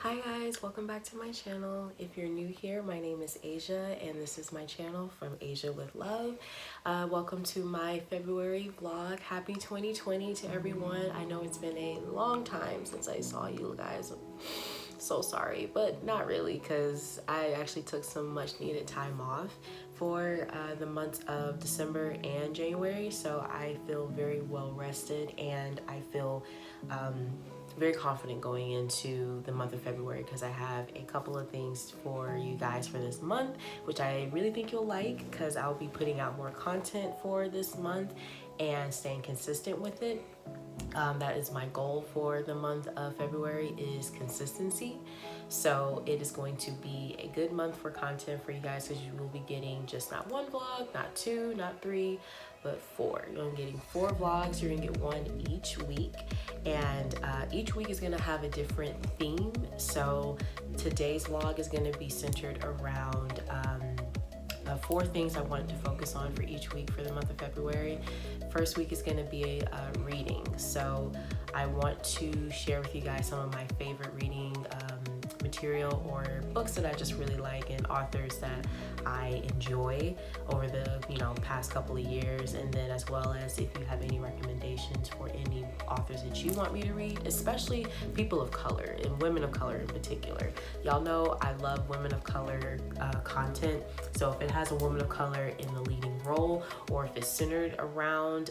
Hi guys, welcome back to my channel. If you're new here, my name is Asia and this is my channel From Asia with Love. Welcome to my February vlog. Happy 2020 to everyone. I know it's been a long time since I saw you guys. So sorry, but not really, because I actually took some much needed time off for the months of December and January, so I feel very well rested and I feel very confident going into the month of February because I have a couple of things for you guys for this month, which I really think you'll like because I'll be putting out more content for this month and staying consistent with it. That is my goal for the month of February, is consistency. So it is going to be a good month for content for you guys because you will be getting just not one vlog, not two, not three, but four. You're gonna be getting 4 vlogs. You're gonna get one each week, and each week is gonna have a different theme. So today's vlog is gonna be centered around 4 things I wanted to focus on for each week for the month of February. First week is going to be reading. So I want to share with you guys some of my favorite reading material or books that I just really like and authors that I enjoy over the past couple of years, and then as well as if you have any recommendations for any authors that you want me to read, especially people of color and women of color in particular. Y'all know I love women of color content, so if it has a woman of color in the leading role or if it's centered around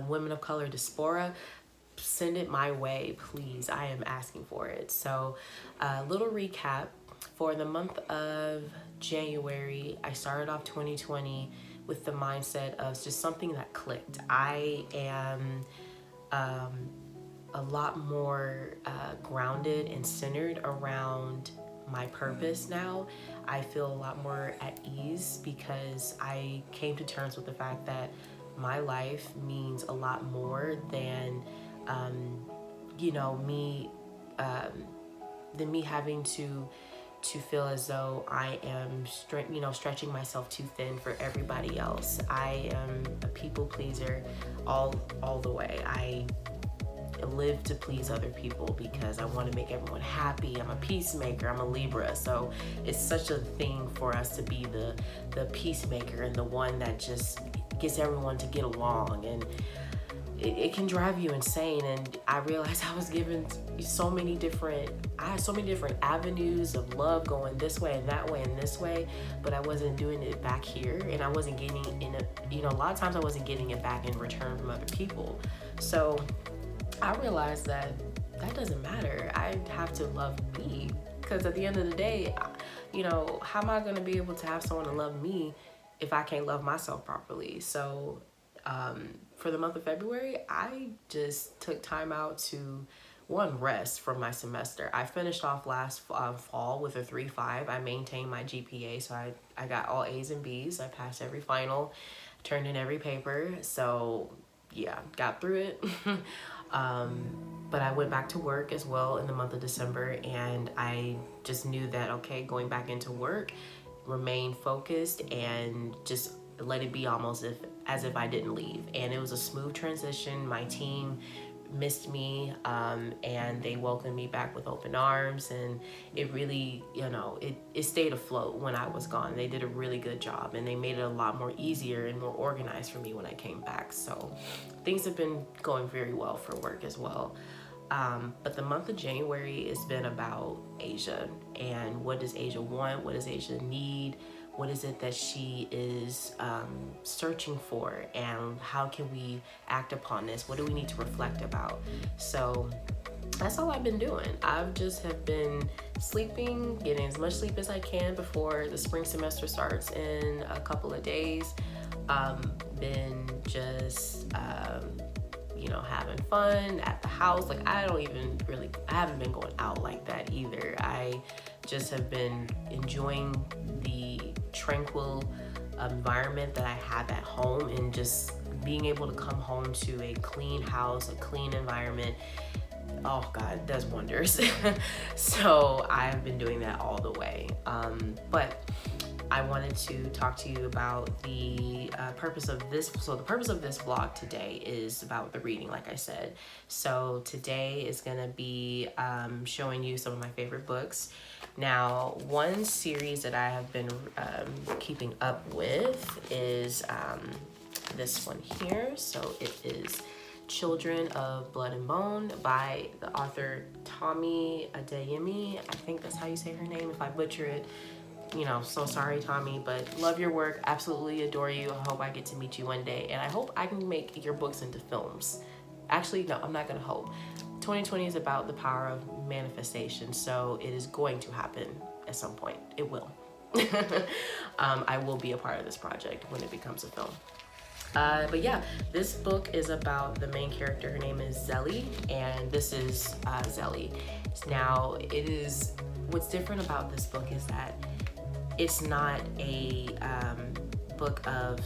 women of color diaspora, send it my way, please. I am asking for it. So a little recap. For the month of January, I started off 2020 with the mindset of just something that clicked. I am a lot more grounded and centered around my purpose now. I feel a lot more at ease because I came to terms with the fact that my life means a lot more than me having to feel as though I am stretching myself too thin for everybody else. I am a people pleaser all the way. I live to please other people because I want to make everyone happy. I'm a peacemaker. I'm a Libra, so it's such a thing for us to be the peacemaker and the one that just gets everyone to get along, and it can drive you insane. And I realized I was given so many different avenues of love, going this way and that way and this way, but I wasn't doing it back here, and I wasn't getting a lot of times I wasn't getting it back in return from other people. So I realized that doesn't matter. I have to love me, because at the end of the day, how am I going to be able to have someone to love me if I can't love myself properly? So for the month of February, I just took time out to rest from my semester. I finished off last fall with a 3.5. I maintained my GPA, so I got all A's and B's. I passed every final, turned in every paper. So yeah, got through it. But I went back to work as well in the month of December, and I just knew that, okay, going back into work, remain focused and just let it be almost as if I didn't leave. And it was a smooth transition. My team missed me, and they welcomed me back with open arms, and it really, it stayed afloat when I was gone. They did a really good job, and they made it a lot more easier and more organized for me when I came back. So things have been going very well for work as well. But the month of January has been about Asia, and what does Asia want? What does Asia need? What is it that she is searching for, and how can we act upon this? What do we need to reflect about? So that's all I've been doing. I've just have been sleeping, getting as much sleep as I can before the spring semester starts in a couple of days. Been just having fun at the house. Like I haven't been going out like that either. I just have been enjoying the tranquil environment that I have at home, and just being able to come home to a clean house, a clean environment. Oh God, it does wonders. So I've been doing that all the way. But I wanted to talk to you about the purpose of this. So the purpose of this vlog today is about the reading, like I said. So today is going to be showing you some of my favorite books. Now, one series that I have been keeping up with is this one here. So it is Children of Blood and Bone by the author Tommy Adeyemi. I think that's how you say her name. If I butcher it, you know, so sorry, Tommy, but love your work. Absolutely adore you. I hope I get to meet you one day. And I hope I can make your books into films. Actually, no, I'm not going to hope. 2020 is about the power of manifestation. So it is going to happen at some point. It will. I will be a part of this project when it becomes a film. But yeah, this book is about the main character. Her name is Zelly, and this is Zelly. Now, what's different about this book is that it's not a book of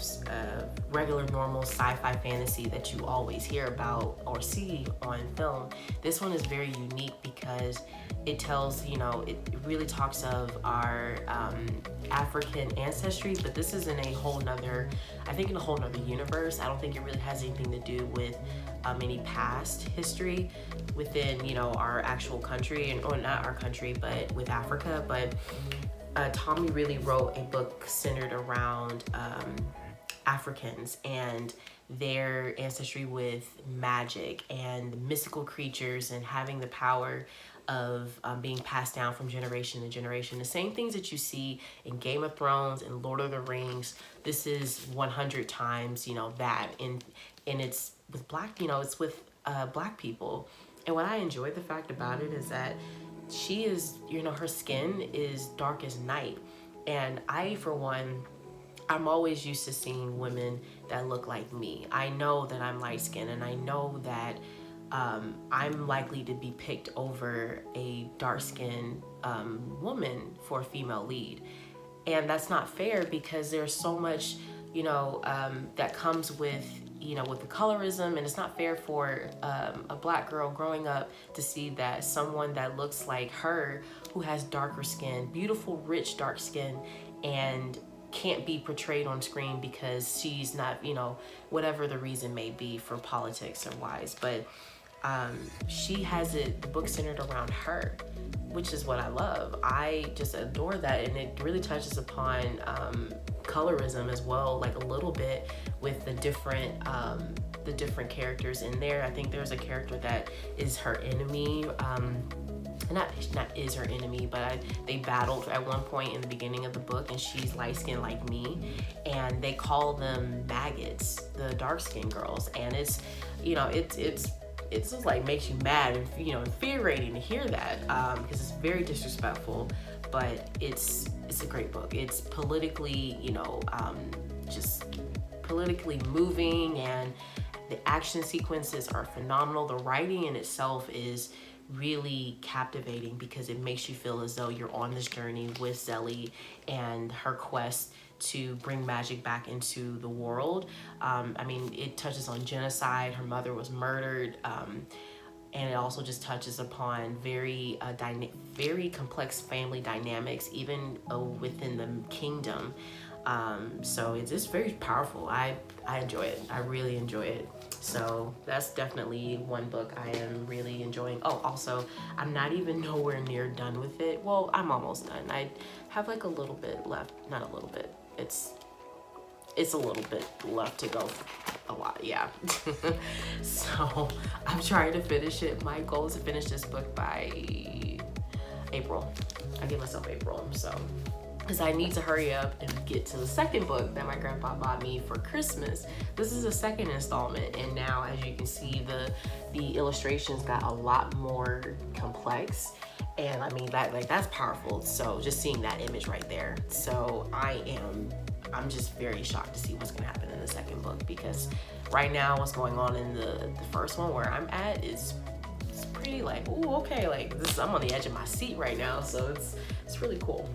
regular, normal sci-fi fantasy that you always hear about or see on film. This one is very unique because it tells, you know, it really talks of our African ancestry, but this is in a whole nother, I think in a whole nother universe. I don't think it really has anything to do with any past history within, you know, our actual country, or not our country, but with Africa. But Tommy really wrote a book centered around Africans and their ancestry with magic and mystical creatures and having the power of being passed down from generation to generation. The same things that you see in Game of Thrones and Lord of the Rings, this is 100 times, you know, that. And it's with black, you know, it's with black people. And what I enjoyed the fact about it is that she is, you know, her skin is dark as night. And I, for one, I'm always used to seeing women that look like me. I know that I'm light skinned, and I know that I'm likely to be picked over a dark-skinned woman for a female lead. And that's not fair because there's so much, you know, that comes with, you know, with the colorism, and it's not fair for a black girl growing up to see that someone that looks like her, who has darker skin, beautiful, rich, dark skin, and can't be portrayed on screen because she's not, you know, whatever the reason may be for politics or wise. But she has the book centered around her, which is what I love. I just adore that, and it really touches upon colorism as well, like a little bit with the different characters in there. I think there's a character that is her enemy. Not is her enemy, but they battled at one point in the beginning of the book, and she's light skinned like me, and they call them maggots, the dark skinned girls. And it's, you know, it's just like makes you mad and, you know, infuriating to hear that, because it's very disrespectful, but it's a great book. It's politically, you know, just politically moving, and the action sequences are phenomenal. The writing in itself is really captivating because it makes you feel as though you're on this journey with Zelly and her quest to bring magic back into the world. I mean, it touches on genocide. Her mother was murdered. And it also just touches upon very complex family dynamics, even within the kingdom. So it's just very powerful. I enjoy it. I really enjoy it. So that's definitely one book I am really enjoying. Oh, also, I'm not even nowhere near done with it. Well, I'm almost done. I have like a little bit left. Not a little bit. It's a little bit left to go. A lot, yeah. So I'm trying to finish it. My goal is to finish this book by April. I give myself April, so, because I need to hurry up and get to the second book that my grandpa bought me for Christmas. This is the second installment, and now, as you can see, the illustrations got a lot more complex, and I mean that's powerful. So just seeing that image right there, so I'm just very shocked to see what's gonna happen in the second book, because right now what's going on in the first one where I'm at is it's pretty like, ooh, okay, like this, I'm on the edge of my seat right now, so it's really cool.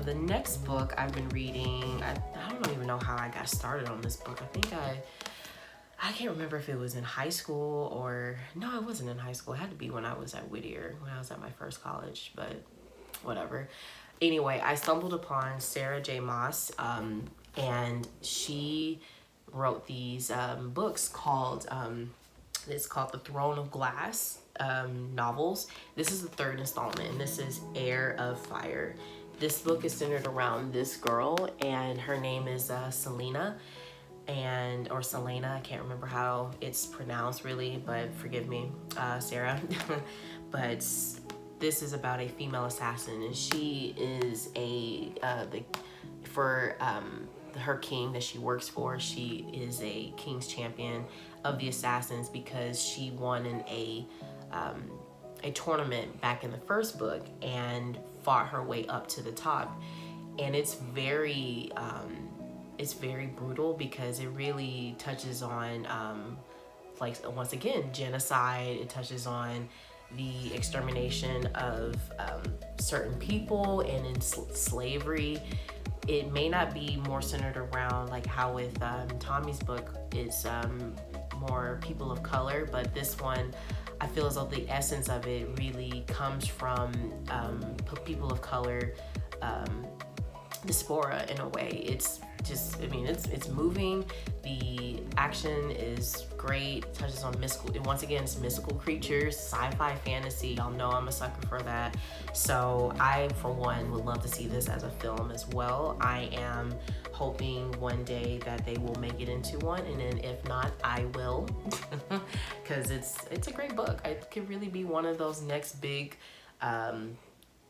The next book I've been reading, I don't even know how I got started on this book. I think I can't remember if it was in high school or, no, it wasn't in high school. It had to be when I was at Whittier, when I was at my first college, but whatever. Anyway, I stumbled upon Sarah J. Maas, and she wrote these books called it's called The Throne of Glass novels. This is the third installment, and this is Heir of Fire. This book is centered around this girl, and her name is Selena, or Selena. I can't remember how it's pronounced really, but forgive me, Sarah. But this is about a female assassin, and she is her king that she works for. She is a king's champion of the assassins because she won in a tournament back in the first book and fought her way up to the top. And it's very brutal because it really touches on like, once again, genocide. It touches on the extermination of certain people and in slavery. It may not be more centered around like how with Tommy's book is more people of color, but this one I feel as though the essence of it really comes from people of color diaspora in a way. It's just, I mean, it's moving. The action is great. It touches on mystical, once again, it's mystical creatures, sci-fi, fantasy. Y'all know I'm a sucker for that. So I, for one, would love to see this as a film as well. I am hoping one day that they will make it into one, and then if not, I will, because it's a great book. It could really be one of those next big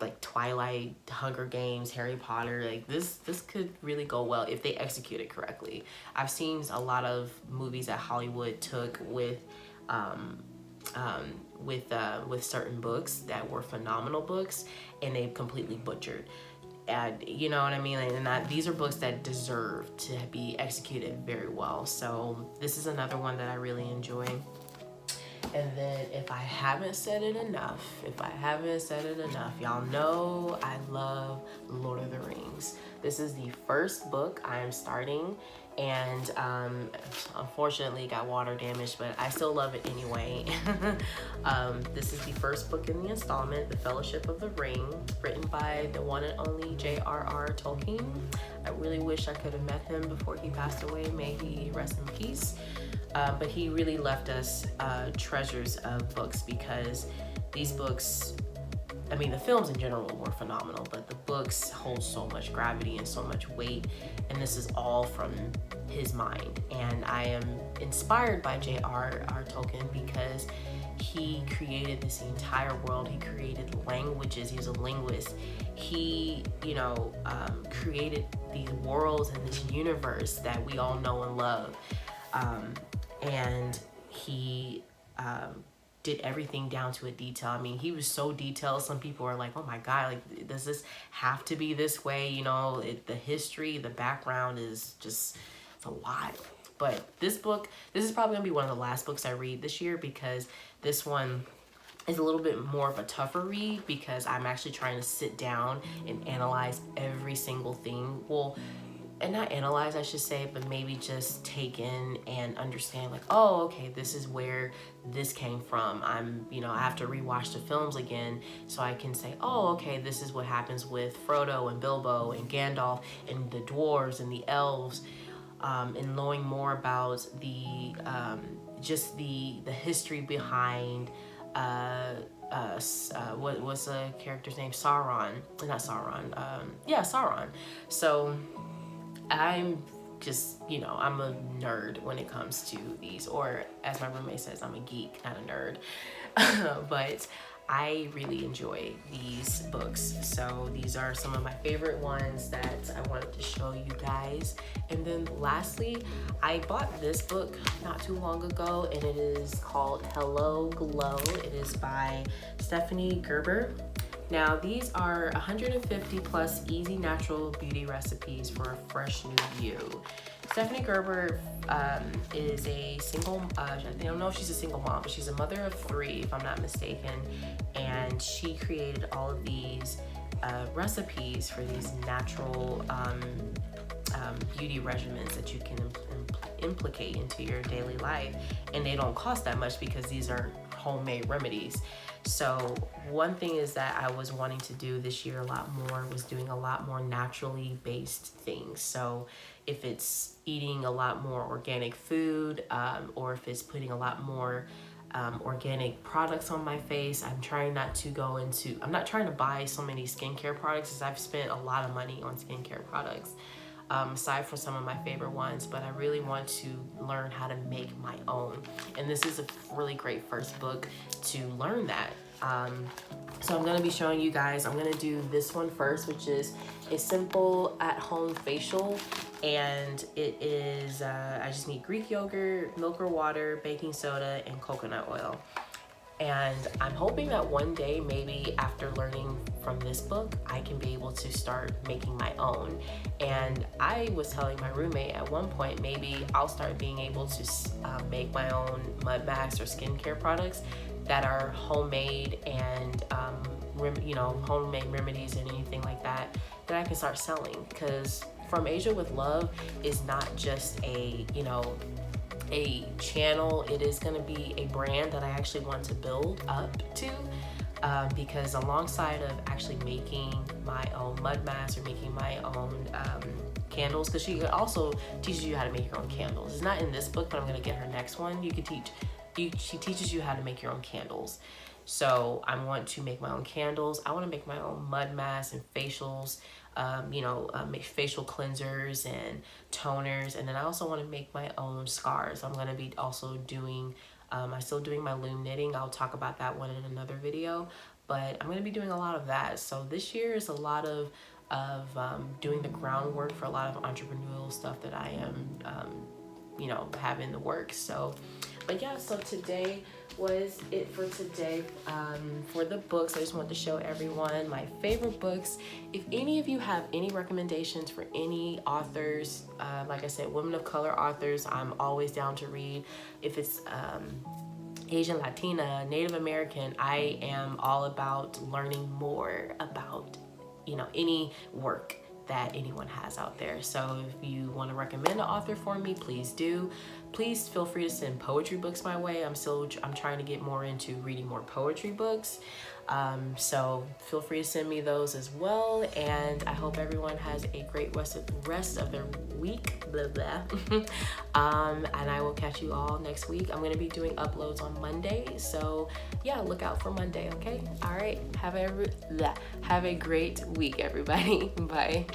like Twilight, Hunger Games, Harry Potter. Like this could really go well if they execute it correctly. I've seen a lot of movies that Hollywood took with certain books that were phenomenal books, and they've completely butchered. And you know what I mean? And these are books that deserve to be executed very well. So this is another one that I really enjoy. And then if I haven't said it enough, y'all know I love Lord of the Rings. This is the first book I am starting, and unfortunately got water damage, but I still love it anyway. This is the first book in the installment, The Fellowship of the Ring, written by the one and only J.R.R. Tolkien. I really wish I could have met him before he passed away. May he rest in peace. But he really left us treasures of books, because these books, I mean, the films in general were phenomenal, but the books hold so much gravity and so much weight, and this is all from his mind. And I am inspired by J.R.R. Tolkien because he created this entire world. He created languages. He was a linguist. He, created these worlds and this universe that we all know and love. And he did everything down to a detail. I mean, he was so detailed. Some people are like, oh my God, like, does this have to be this way? The history, the background is just, it's a lot. But this is probably gonna be one of the last books I read this year, because this one is a little bit more of a tougher read, because I'm actually trying to sit down and analyze every single thing. Well, and not analyze, I should say, but maybe just take in and understand, like, oh, okay, this is where this came from. I have to rewatch the films again so I can say, oh, okay, this is what happens with Frodo and Bilbo and Gandalf and the dwarves and the elves, and knowing more about the history behind what was the character's name? Sauron. Not Sauron. Sauron. So I'm just, I'm a nerd when it comes to these, or as my roommate says, I'm a geek, not a nerd. But I really enjoy these books. So these are some of my favorite ones that I wanted to show you guys. And then lastly, I bought this book not too long ago, and it is called Hello Glow. It is by Stephanie Gerber. Now, these are 150 plus easy natural beauty recipes for a fresh new you. Stephanie Gerber is a single, I don't know if she's a single mom, but she's a mother of 3, if I'm not mistaken. And she created all of these recipes for these natural beauty regimens that you can implicate into your daily life, and they don't cost that much because these are homemade remedies. So one thing is that I was wanting to do this year a lot more was doing a lot more naturally based things. So if it's eating a lot more organic food, or if it's putting a lot more organic products on my face, I'm not trying to buy so many skincare products, as I've spent a lot of money on skincare products, aside from some of my favorite ones, but I really want to learn how to make my own. And this is a really great first book to learn that. So I'm gonna be showing you guys, I'm gonna do this one first, which is a simple at-home facial. And it is, I just need Greek yogurt, milk or water, baking soda, and coconut oil. And I'm hoping that one day, maybe after learning from this book, I can be able to start making my own. And I was telling my roommate at one point, maybe I'll start being able to make my own mud masks or skincare products that are homemade and, homemade remedies and anything like that I can start selling. Because From Asia with Love is not just a channel, it is going to be a brand that I actually want to build up to, because alongside of actually making my own mud mask or making my own candles, because she also teaches you how to make your own candles. It's not in this book, but I'm going to get her next one. She teaches you how to make your own candles. So I want to make my own candles. I want to make my own mud masks and facials, make facial cleansers and toners. And then I also want to make my own scarves. I'm going to be also doing, I'm still doing my loom knitting. I'll talk about that one in another video, but I'm going to be doing a lot of that. So this year is a lot of doing the groundwork for a lot of entrepreneurial stuff that I am, have in the works. So, but yeah, so today was it for today. For the books, I just wanted to show everyone my favorite books. If any of you have any recommendations for any authors, like I said, women of color authors, I'm always down to read. If it's Asian, Latina, Native American, I am all about learning more about, any work that anyone has out there. So if you want to recommend an author for me, please do. Please feel free to send poetry books my way. I'm trying to get more into reading more poetry books. So feel free to send me those as well. And I hope everyone has a great rest of their week, blah, blah. And I will catch you all next week. I'm going to be doing uploads on Monday. So yeah, look out for Monday. Okay. All right. Have a great week, everybody. Bye.